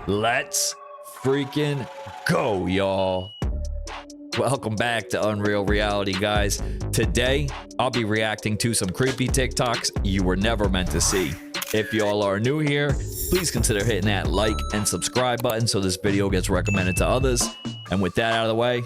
Let's freaking go, y'all. Welcome back to Unreal Reality, guys. Today, I'll be reacting to some creepy TikToks you were never meant to see. If y'all are new here, please consider hitting that like and subscribe button so this video gets recommended to others. And with that out of the way,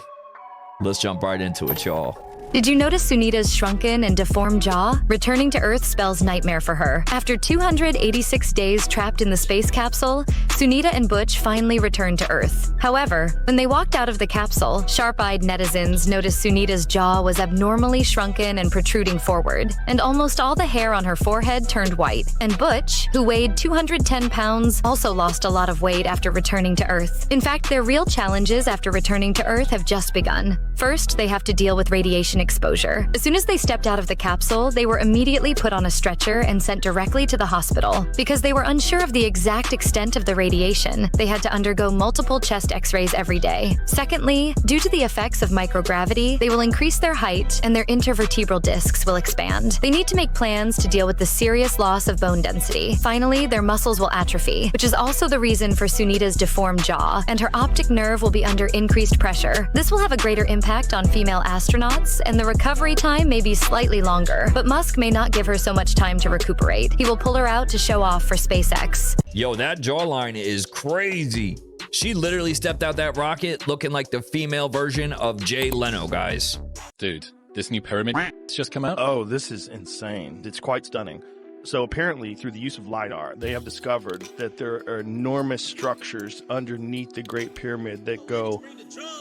let's jump right into it, y'all. Did you notice Sunita's shrunken and deformed jaw? Returning to Earth spells nightmare for her. After 286 days trapped in the space capsule, Sunita and Butch finally returned to Earth. However, when they walked out of the capsule, sharp-eyed netizens noticed Sunita's jaw was abnormally shrunken and protruding forward, and almost all the hair on her forehead turned white. And Butch, who weighed 210 pounds, also lost a lot of weight after returning to Earth. In fact, their real challenges after returning to Earth have just begun. First, they have to deal with radiation exposure. As soon as they stepped out of the capsule, they were immediately put on a stretcher and sent directly to the hospital. Because they were unsure of the exact extent of the radiation, they had to undergo multiple chest x-rays every day. Secondly, due to the effects of microgravity, they will increase their height and their intervertebral discs will expand. They need to make plans to deal with the serious loss of bone density. Finally, their muscles will atrophy, which is also the reason for Sunita's deformed jaw, and her optic nerve will be under increased pressure. This will have a greater impact on female astronauts, and the recovery time may be slightly longer, but Musk may not give her so much time to recuperate. He will pull her out to show off for SpaceX. Yo, that jawline is crazy. She literally stepped out that rocket looking like the female version of Jay Leno, guys. Dude, this new pyramid just come out? Oh, this is insane. It's quite stunning. So apparently, through the use of LiDAR, they have discovered that there are enormous structures underneath the Great Pyramid that go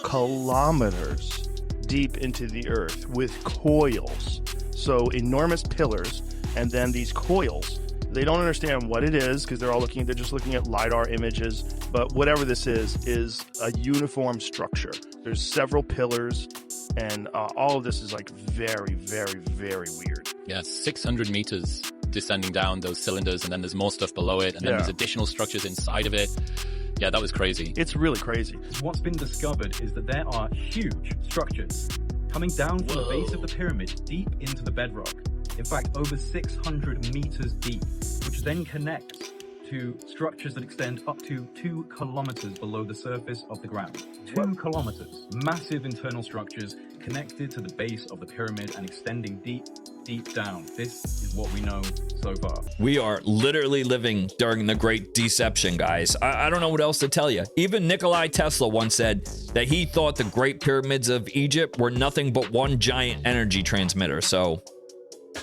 kilometers deep into the earth with coils. So enormous pillars, and then these coils. They don't understand what it is because they're just looking at LiDAR images, but whatever this is a uniform structure. There's several pillars, and all of this is like very, very, very weird. Yeah, 600 meters descending down those cylinders, and then there's more stuff below it, and then there's additional structures inside of it. Yeah, that was crazy. It's really crazy. What's been discovered is that there are huge structures coming down from the base of the pyramid deep into the bedrock. In fact, over 600 meters deep, which then connects to structures that extend up to 2 kilometers below the surface of the ground. 2 kilometers. Massive internal structures connected to the base of the pyramid and extending deep down. This is what we know so far. We are literally living during the Great Deception, guys. I don't know what else to tell you. Even Nikola Tesla once said that he thought the Great Pyramids of Egypt were nothing but one giant energy transmitter. So,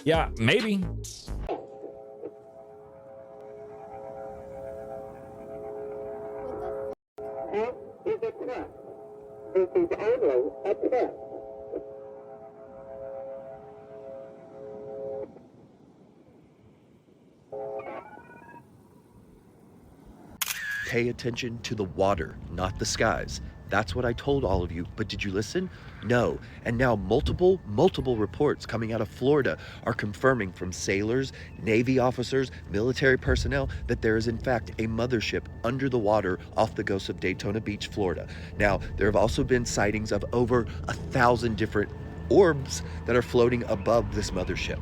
yeah, maybe. This is a test. This is only a test. Pay attention to the water, not the skies. That's what I told all of you, but did you listen? No. And now multiple reports coming out of Florida are confirming from sailors, Navy officers, military personnel that there is in fact a mothership under the water off the coast of Daytona Beach, Florida. Now, there have also been sightings of over 1,000 different orbs that are floating above this mothership.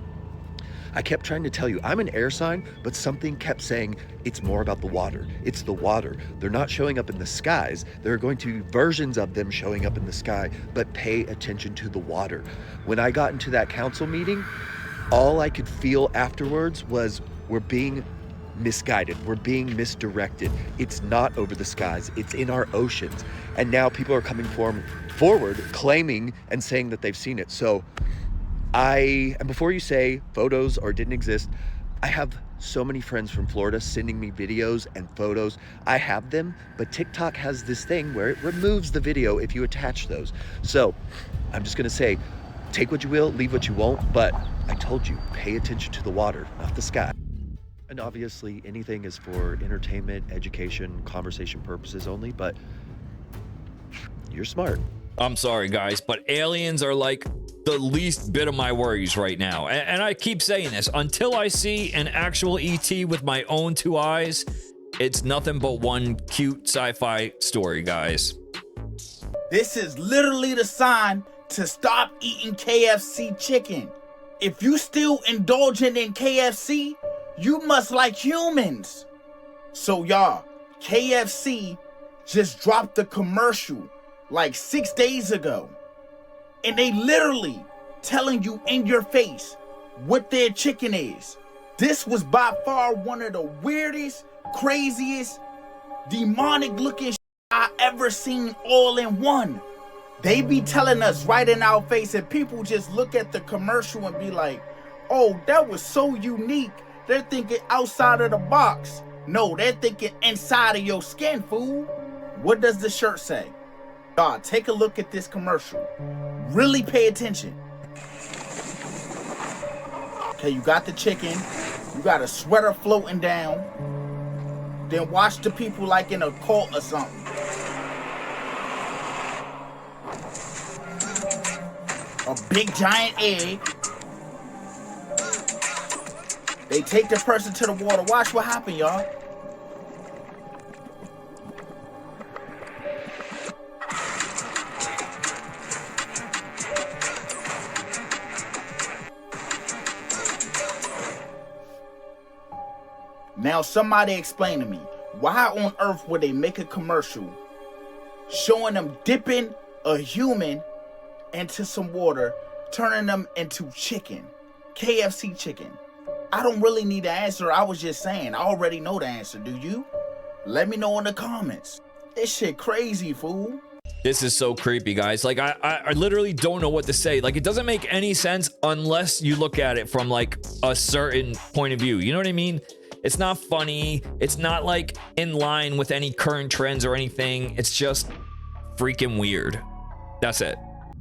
I kept trying to tell you, I'm an air sign, but something kept saying it's more about the water. It's the water. They're not showing up in the skies. There are going to be versions of them showing up in the sky, but pay attention to the water. When I got into that council meeting, all I could feel afterwards was we're being misguided. We're being misdirected. It's not over the skies. It's in our oceans. And now people are coming forward claiming and saying that they've seen it. So and before you say photos or didn't exist, I have so many friends from Florida sending me videos and photos. I have them, but TikTok has this thing where it removes the video if you attach those. So I'm just gonna say, take what you will, leave what you won't, but I told you, pay attention to the water, not the sky. And obviously anything is for entertainment, education, conversation purposes only, but you're smart. I'm sorry, guys, but aliens are like the least bit of my worries right now. And I keep saying this, until I see an actual ET with my own 2 eyes, it's nothing but one cute sci-fi story, guys. This is literally the sign to stop eating KFC chicken. If you still indulging in KFC, you must like humans. So y'all, KFC just dropped the commercial like 6 days ago. And they literally telling you in your face what their chicken is. This was by far one of the weirdest, craziest, demonic looking I ever seen all in one. They be telling us right in our face, and people just look at the commercial and be like, oh, that was so unique. They're thinking outside of the box. No, they're thinking inside of your skin, fool. What does the shirt say? God, take a look at this commercial. Really pay attention. Okay, you got the chicken. You got a sweater floating down. Then watch the people like in a cult or something. A big giant egg. They take the person to the water. Watch what happened, y'all. Now somebody explain to me, why on earth would they make a commercial showing them dipping a human into some water, turning them into chicken, KFC chicken? I don't really need the answer. I was just saying, I already know the answer. Do you? Let me know in the comments. This shit crazy, fool. This is so creepy, guys. Like, I literally don't know what to say. Like, it doesn't make any sense unless you look at it from like a certain point of view. You know what I mean? It's not funny. It's not like in line with any current trends or anything. It's just freaking weird. That's it.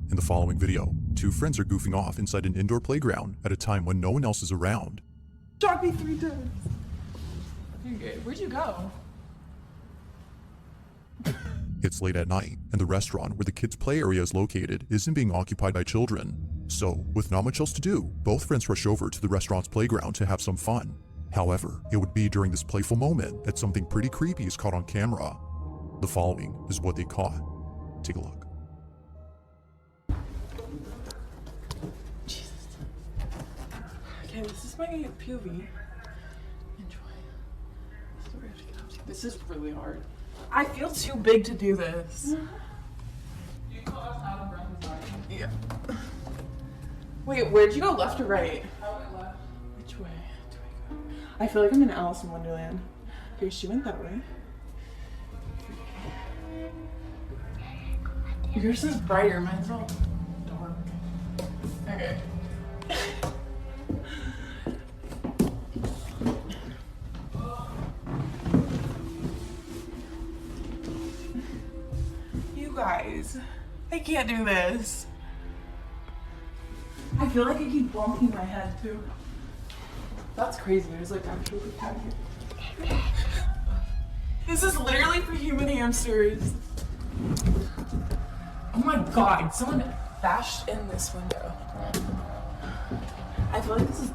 In the following video, two friends are goofing off inside an indoor playground at a time when no one else is around. Shot me 3 times. You're good. Where'd you go? It's late at night, and the restaurant where the kids' play area is located isn't being occupied by children. So, with not much else to do, both friends rush over to the restaurant's playground to have some fun. However, it would be during this playful moment that something pretty creepy is caught on camera. The following is what they caught. Take a look. Jesus. Okay, this is my POV. Enjoy. This is really hard. I feel too big to do this. You call us out of breath. Yeah. Wait, where'd you go, left or right? I went left. Which way do I go? I feel like I'm in Alice in Wonderland. Okay, she went that way. Yours is brighter, mine's all dark. Okay. You guys, I can't do this. I feel like I keep bumping my head too. That's crazy. There's like actual cat here. This is literally for human hamsters. Oh my god, someone bashed in this window. I feel like this is...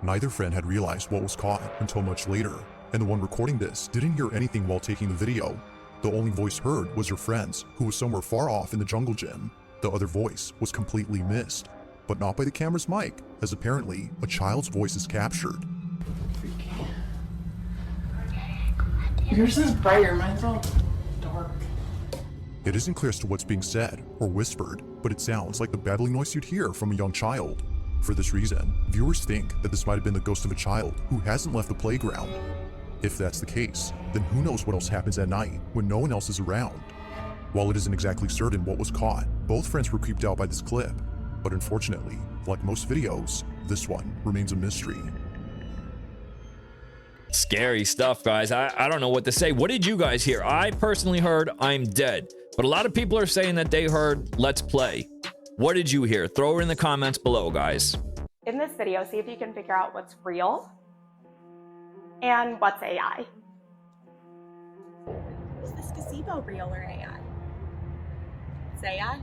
Neither friend had realized what was caught until much later, and the one recording this didn't hear anything while taking the video. The only voice heard was her friend's, who was somewhere far off in the jungle gym. The other voice was completely missed, but not by the camera's mic, as apparently a child's voice is captured. Yours is brighter, mine's all dark. It isn't clear as to what's being said or whispered, but it sounds like the babbling noise you'd hear from a young child. For this reason, viewers think that this might have been the ghost of a child who hasn't left the playground. If that's the case, then who knows what else happens at night when no one else is around. While it isn't exactly certain what was caught, both friends were creeped out by this clip. But unfortunately, like most videos, this one remains a mystery. Scary stuff, guys. I don't know what to say. What did you guys hear? I personally heard I'm dead, but a lot of people are saying that they heard let's play. What did you hear? Throw it in the comments below, guys. In this video, see if you can figure out what's real and what's AI. Is this gazebo real or AI? It's AI.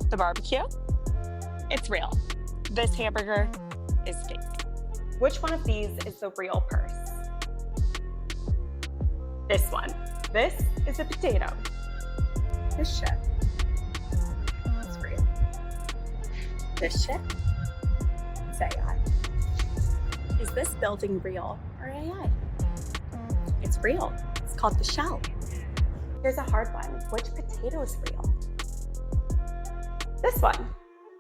The barbecue? It's real. This hamburger is fake. Which one of these is the real purse? This one. This is a potato. This shit. It's real. This shit? It's AI. Is this building real or AI? It's real. It's called the shell. Here's a hard one. Which potato is real? This one.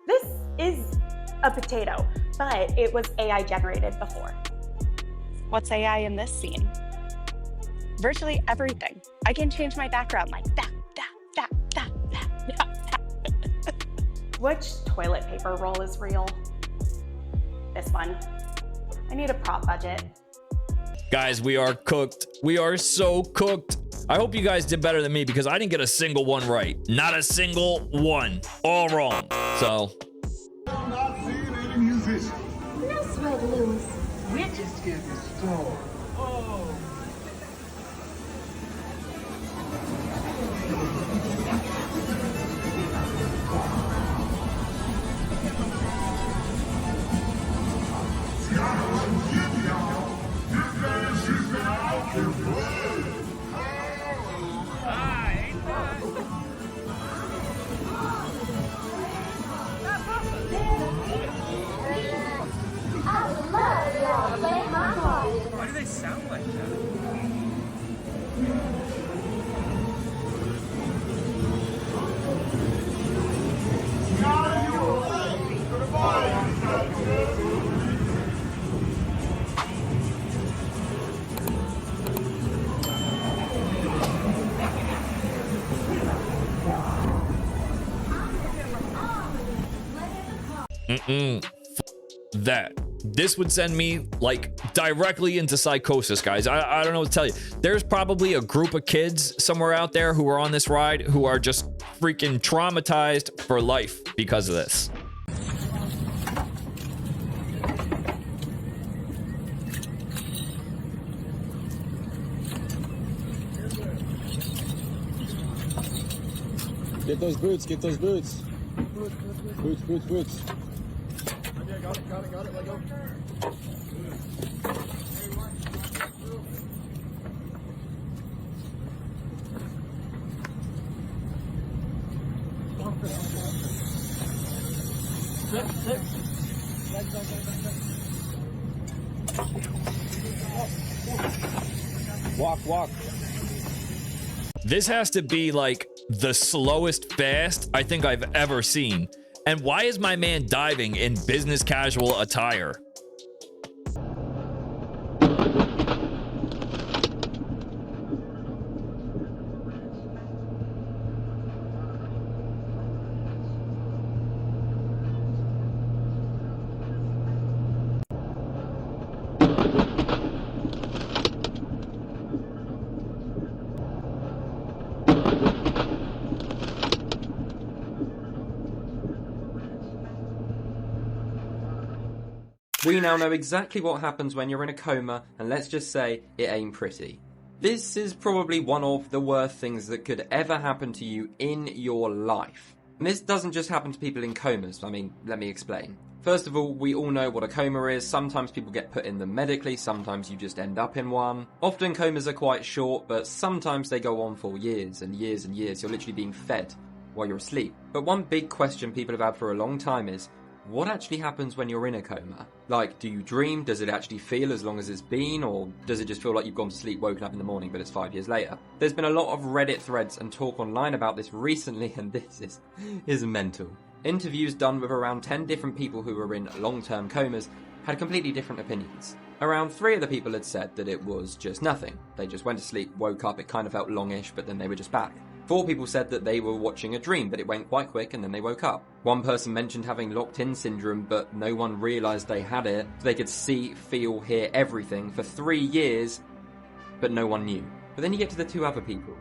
This is a potato, but it was AI generated before. What's AI in this scene? Virtually everything. I can change my background like that. Which toilet paper roll is real? This one. I need a prop budget. Guys, we are cooked. We are so cooked. I hope you guys did better than me because I didn't get a single one right. Not a single one. All wrong. So. I'm not seeing any musicians. No sweat, Lewis. We're just getting started. Oh. Why do they sound like that? That. This would send me like directly into psychosis, guys. I don't know what to tell you. There's probably a group of kids somewhere out there who are on this ride who are just freaking traumatized for life because of this. Get those boots, get those boots. Boots. Okay, got it, let go. Walk. This has to be like the slowest fast I think I've ever seen. And why is my man diving in business casual attire? We now know exactly what happens when you're in a coma, and let's just say it ain't pretty. This is probably one of the worst things that could ever happen to you in your life. And this doesn't just happen to people in comas. I mean, let me explain. First of all, we all know what a coma is. Sometimes people get put in them medically, sometimes you just end up in one. Often comas are quite short, but sometimes they go on for years and years and years. You're literally being fed while you're asleep. But one big question people have had for a long time is, what actually happens when you're in a coma? Like, do you dream? Does it actually feel as long as it's been? Or does it just feel like you've gone to sleep, woken up in the morning, but it's 5 years later? There's been a lot of Reddit threads and talk online about this recently, and this is mental. Interviews done with around 10 different people who were in long-term comas had completely different opinions. Around 3 of the people had said that it was just nothing. They just went to sleep, woke up, it kind of felt longish, but then they were just back. 4 people said that they were watching a dream, but it went quite quick and then they woke up. One person mentioned having locked-in syndrome, but no one realised they had it. So they could see, feel, hear everything for 3 years, but no one knew. But then you get to the 2 other people.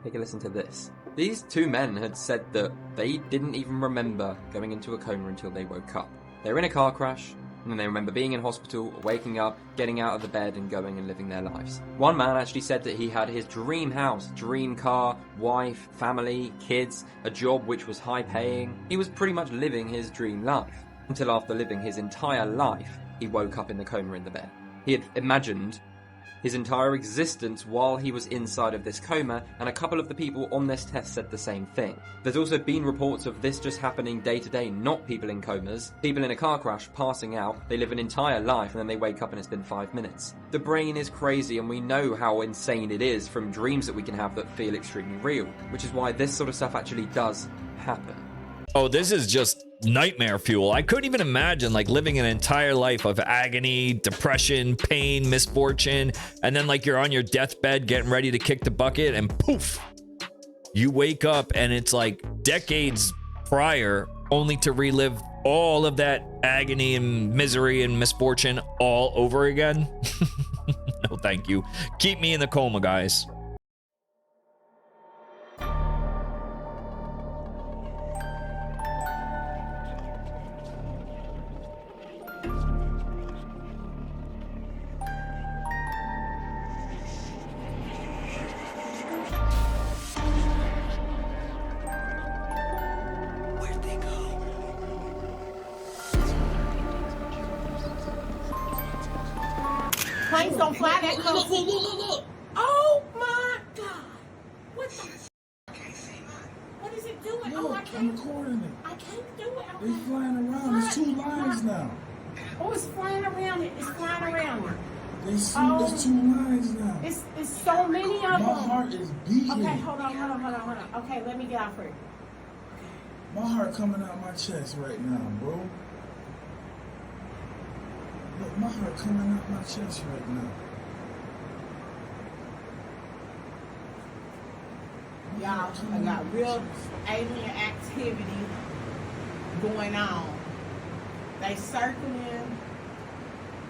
Take a listen to this. These 2 men had said that they didn't even remember going into a coma until they woke up. They were in a car crash, and then they remember being in hospital, waking up, getting out of the bed and going and living their lives. One man actually said that he had his dream house, dream car, wife, family, kids, a job which was high paying. He was pretty much living his dream life. Until after living his entire life, he woke up in the coma in the bed. He had imagined his entire existence while he was inside of this coma, and a couple of the people on this test said the same thing. There's also been reports of this just happening day to day, not people in comas. People in a car crash, passing out, they live an entire life and then they wake up and it's been 5 minutes. The brain is crazy, and we know how insane it is from dreams that we can have that feel extremely real, which is why this sort of stuff actually does happen. Oh, this is just nightmare fuel. I couldn't even imagine like living an entire life of agony, depression, pain, misfortune, and then like you're on your deathbed getting ready to kick the bucket and poof, you wake up and it's like decades prior, only to relive all of that agony and misery and misfortune all over again. No, thank you. Keep me in the coma, guys. Planes don't fly that close. Look. Oh my God. What the What is it doing? Look, I can't. I'm recording it. I can't do it. They flying around. There's 2 lines now. Oh, it's flying around it. It's flying around it. There's 2 lines now. It's so many of them. My heart is beating. Okay, hold on. Okay, let me get out for it. My heart coming out my chest right now, bro. Look, my heart coming out my chest right now. Y'all, I got real alien activity going on. They circling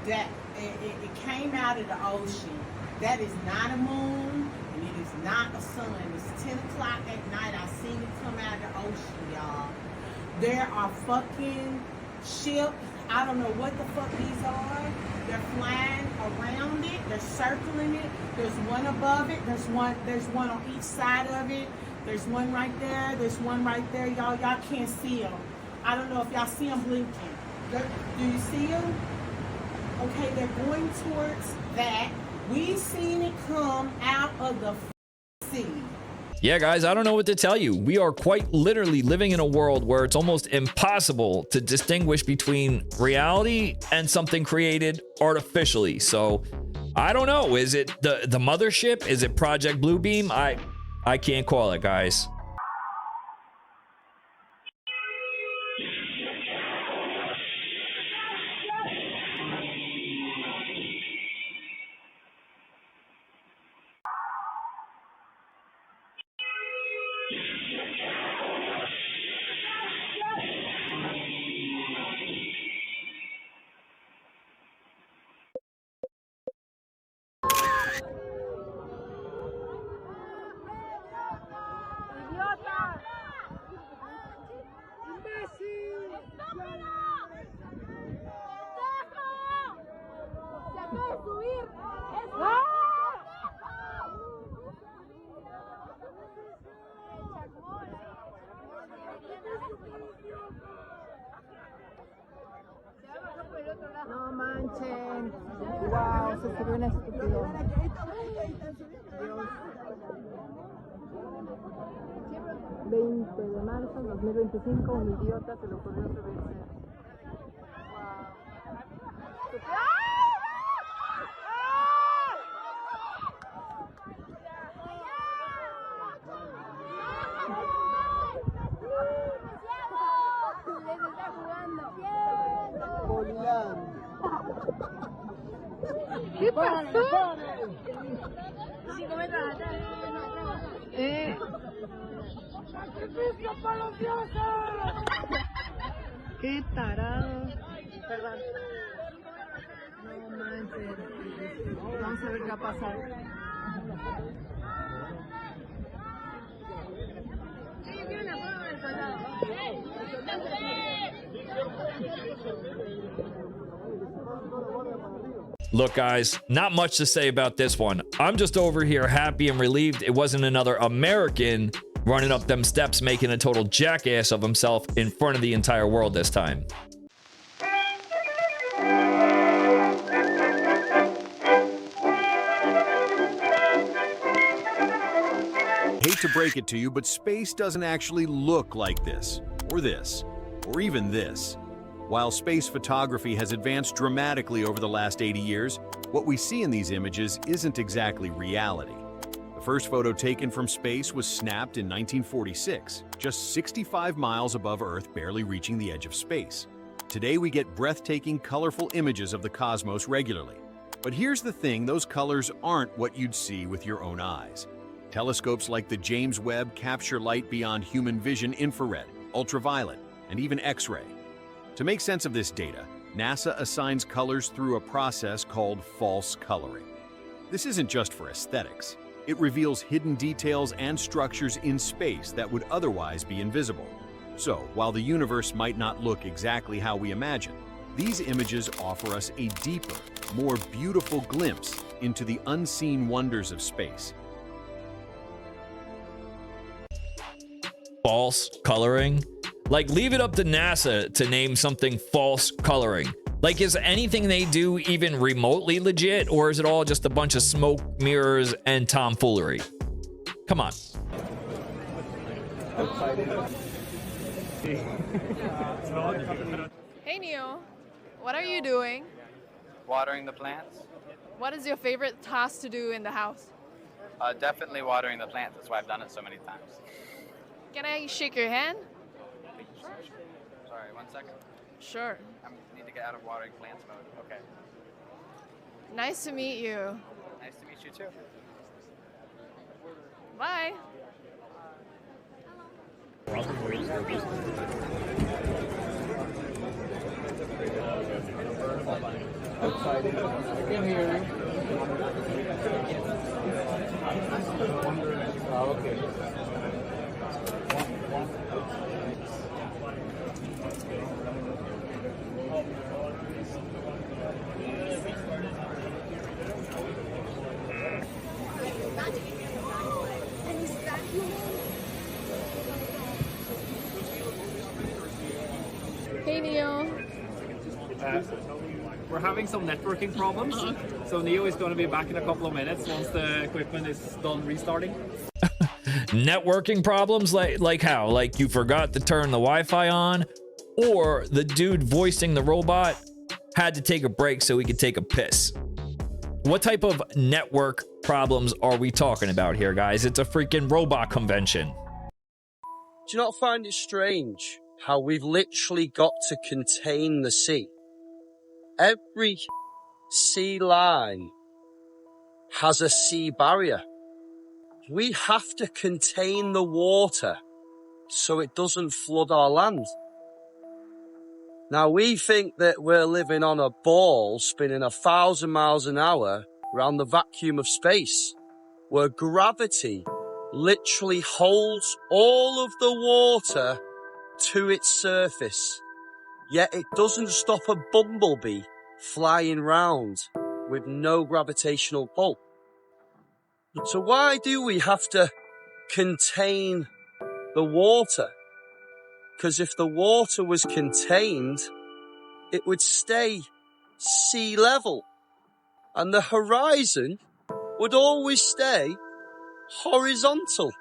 that it came out of the ocean. That is not a moon, and it is not a sun. It's 10 o'clock at night. I seen it come out of the ocean, y'all. There are fucking ships. I don't know what the fuck these are. They're flying around it. They're circling it. There's one above it. There's one on each side of it. There's one right there. There's one right there. Y'all can't see them. I don't know if y'all see them blinking. Do you see them? Okay, they're going towards that. We've seen it come out of the sea. Yeah, guys, I don't know what to tell you. We are quite literally living in a world where it's almost impossible to distinguish between reality and something created artificially. So I don't know. Is it the mothership? Is it Project Bluebeam? I can't call it, guys. No manchen. Wow, se subió una estupidez. Dios. 20 de marzo 2025, un idiota se le ocurrió subirse. ¿Qué pasó? ¡Sacrificio para los dioses! ¡Qué tarado! Perdón. No manches. Vamos a ver qué va a pasar. Look, guys, not much to say about this one. I'm just over here happy and relieved it wasn't another American running up them steps making a total jackass of himself in front of the entire world this time. hate to break it to you, but space doesn't actually look like this, or even this. While space photography has advanced dramatically over the last 80 years, what we see in these images isn't exactly reality. The first photo taken from space was snapped in 1946, just 65 miles above Earth, barely reaching the edge of space. Today we get breathtaking, colorful images of the cosmos regularly. But here's the thing, those colors aren't what you'd see with your own eyes. Telescopes like the James Webb capture light beyond human vision, infrared, ultraviolet, and even X-ray. To make sense of this data, NASA assigns colors through a process called false coloring. This isn't just for aesthetics. It reveals hidden details and structures in space that would otherwise be invisible. So, while the universe might not look exactly how we imagine, these images offer us a deeper, more beautiful glimpse into the unseen wonders of space. False coloring? Like, leave it up to NASA to name something false coloring. Like, is anything they do even remotely legit, or is it all just a bunch of smoke, mirrors, and tomfoolery? Come on. Hey Neo, what are you doing? Watering the plants. What is your favorite task to do in the house? Definitely watering the plants. That's why I've done it so many times. Can I shake your hand? Sorry, 1 second. Sure. I need to get out of watering plants mode. Okay. Nice to meet you. Nice to meet you too. Bye. Hey Neo. We're having some networking problems, so Neo is going to be back in a couple of minutes once the equipment is done restarting. Networking problems? Like how? Like you forgot to turn the Wi-Fi on? Or the dude voicing the robot had to take a break so he could take a piss? What type of network problems are we talking about here, guys? It's a freaking robot convention. Do you not find it strange how we've literally got to contain the sea? Every sea line has a sea barrier. We have to contain the water so it doesn't flood our land. Now we think that we're living on a ball spinning 1,000 miles an hour around the vacuum of space, where gravity literally holds all of the water to its surface. Yet it doesn't stop a bumblebee flying round with no gravitational pull. So why do we have to contain the water? Because if the water was contained, it would stay sea level. And the horizon would always stay horizontal.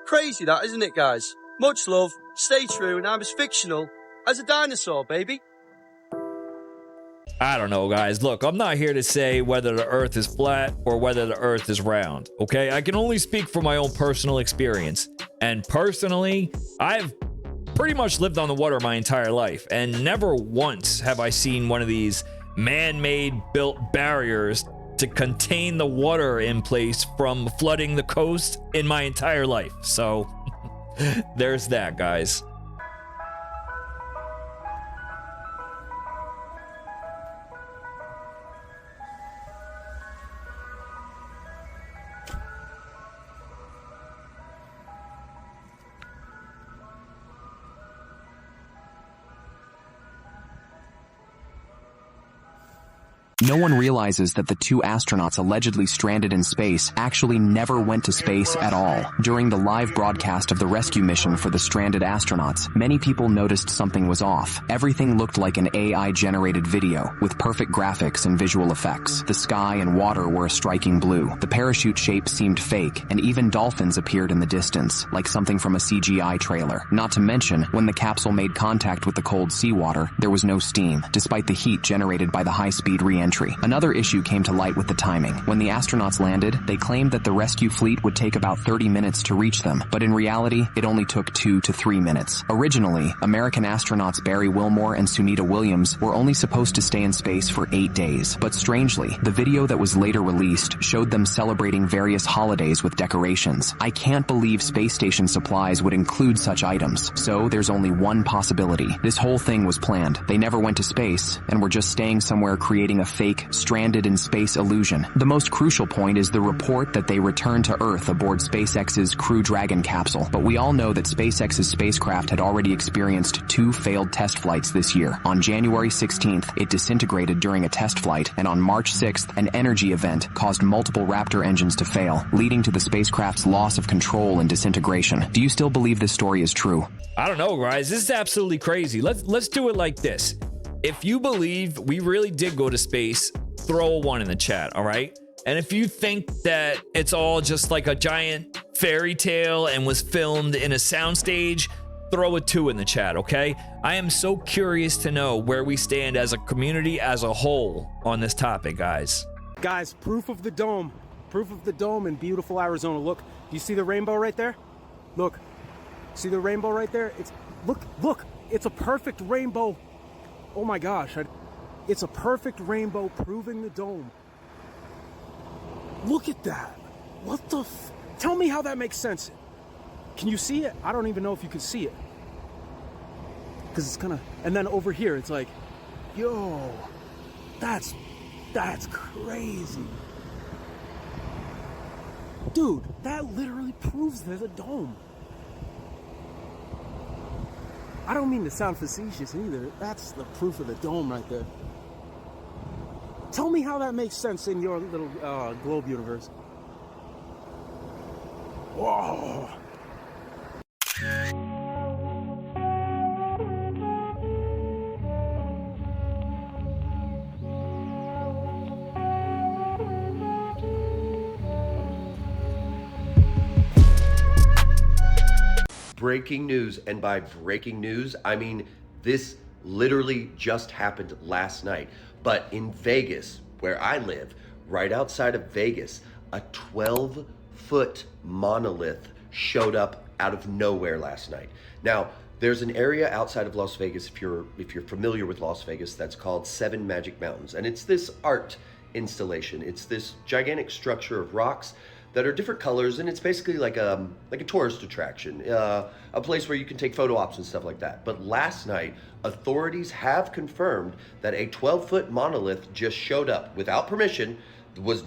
Crazy that, isn't it, guys? Much love, stay true, and I'm as fictional as a dinosaur, baby. I don't know, guys. Look, I'm not here to say whether the earth is flat or whether the earth is round, okay? I can only speak from my own personal experience. And personally, I've pretty much lived on the water my entire life, and never once have I seen one of these man-made built barriers to contain the water in place from flooding the coast in my entire life. So there's that, guys. No one realizes that the two astronauts allegedly stranded in space actually never went to space at all. During the live broadcast of the rescue mission for the stranded astronauts, many people noticed something was off. Everything looked like an AI-generated video, with perfect graphics and visual effects. The sky and water were a striking blue. The parachute shape seemed fake, and even dolphins appeared in the distance, like something from a CGI trailer. Not to mention, when the capsule made contact with the cold seawater, there was no steam, despite the heat generated by the high-speed re-entry. Another issue came to light with the timing. When the astronauts landed, they claimed that the rescue fleet would take about 30 minutes to reach them, but in reality, it only took 2 to 3 minutes. Originally, American astronauts Barry Wilmore and Sunita Williams were only supposed to stay in space for 8 days, but strangely, the video that was later released showed them celebrating various holidays with decorations. I can't believe space station supplies would include such items, so there's only one possibility. This whole thing was planned. They never went to space, and were just staying somewhere creating a fake, stranded in space illusion. The most crucial point is the report that they returned to Earth aboard SpaceX's Crew Dragon capsule, but we all know that SpaceX's spacecraft had already experienced 2 failed test flights this year. On January 16th, it disintegrated during a test flight, and on March 6th, an energy event caused multiple Raptor engines to fail, leading to the spacecraft's loss of control and disintegration. Do you still believe this story is true? I don't know, guys. This is absolutely crazy. Let's do it like this. If you believe we really did go to space, throw a 1 in the chat, all right? And if you think that it's all just like a giant fairy tale and was filmed in a soundstage, throw a 2 in the chat, okay? I am so curious to know where we stand as a community as a whole on this topic, guys. Guys, proof of the dome. Proof of the dome in beautiful Arizona. Look, do you see the rainbow right there? Look, see the rainbow right there? Look, it's a perfect rainbow. Oh my gosh, it's a perfect rainbow proving the dome. Look at that. What the tell me how that makes sense. Can you see it? I don't even know if you can see it. Because it's kind of, and then over here, it's like, yo, that's crazy. Dude, that literally proves there's a dome. I don't mean to sound facetious either. That's the proof of the dome right there. Tell me how that makes sense in your little globe universe. Whoa. Breaking news, and by breaking news, I mean this literally just happened last night. But in Vegas, where I live, right outside of Vegas, a 12-foot monolith showed up out of nowhere last night. Now, there's an area outside of Las Vegas, if you're familiar with Las Vegas, that's called 7 Magic Mountains. And it's this art installation. It's this gigantic structure of rocks that are different colors, and it's basically like a tourist attraction, a place where you can take photo ops and stuff like that. But last night, authorities have confirmed that a 12-foot monolith just showed up without permission, was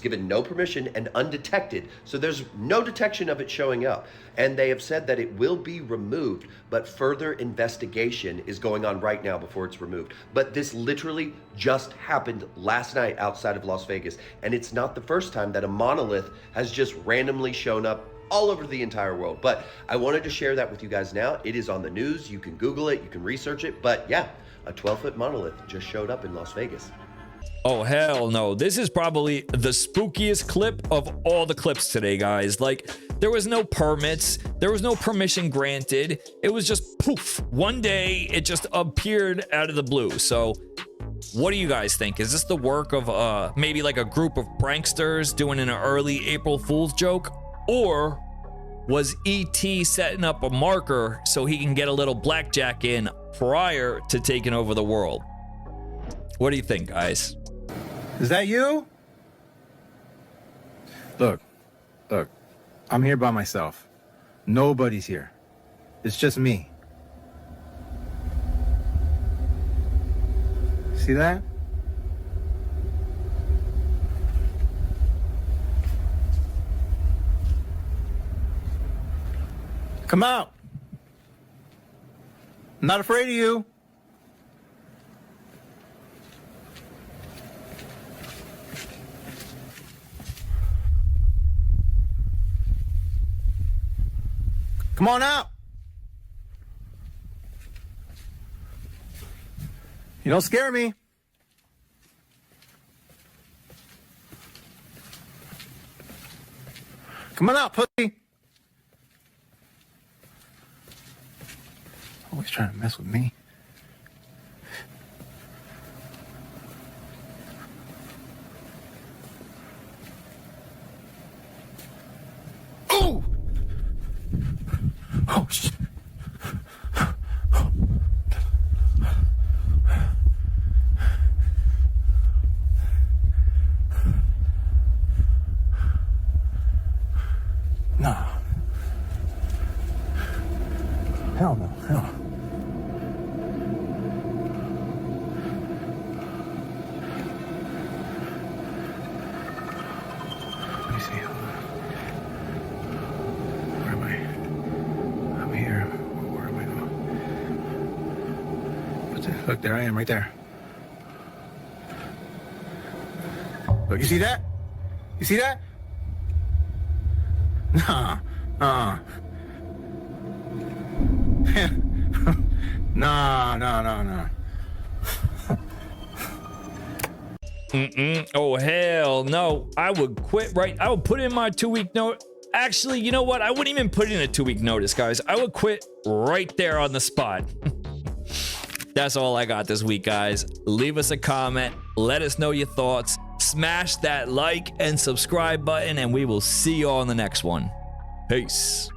given no permission and undetected. So there's no detection of it showing up. And they have said that it will be removed, but further investigation is going on right now before it's removed. But this literally just happened last night outside of Las Vegas. And it's not the first time that a monolith has just randomly shown up all over the entire world. But I wanted to share that with you guys now. It is on the news. You can Google it, you can research it. But yeah, a 12-foot monolith just showed up in Las Vegas. Oh, hell no. This is probably the spookiest clip of all the clips today, guys. Like, there was no permits. There was no permission granted. It was just poof. One day, it just appeared out of the blue. So, what do you guys think? Is this the work of maybe like a group of pranksters doing an early April Fool's joke? Or was E.T. setting up a marker so he can get a little blackjack in prior to taking over the world? What do you think, guys? Is that you? Look, I'm here by myself. Nobody's here. It's just me. See that? Come out. I'm not afraid of you. Come on out. You don't scare me. Come on out, pussy. Always trying to mess with me. Oh! Oh, shit. No. Hell no. Hell no. Let me see. Where am I? I'm here. Where am I going? Look, there I am, right there. Look, you see that? You see that? Nah. Nah. Oh, hell no. I would quit I would put in my 2-week note. Actually, you know what? I wouldn't even put in a 2-week notice, guys. I would quit right there on the spot. That's all I got this week, guys. Leave us a comment. Let us know your thoughts. Smash that like and subscribe button, and we will see you all in the next one. Peace.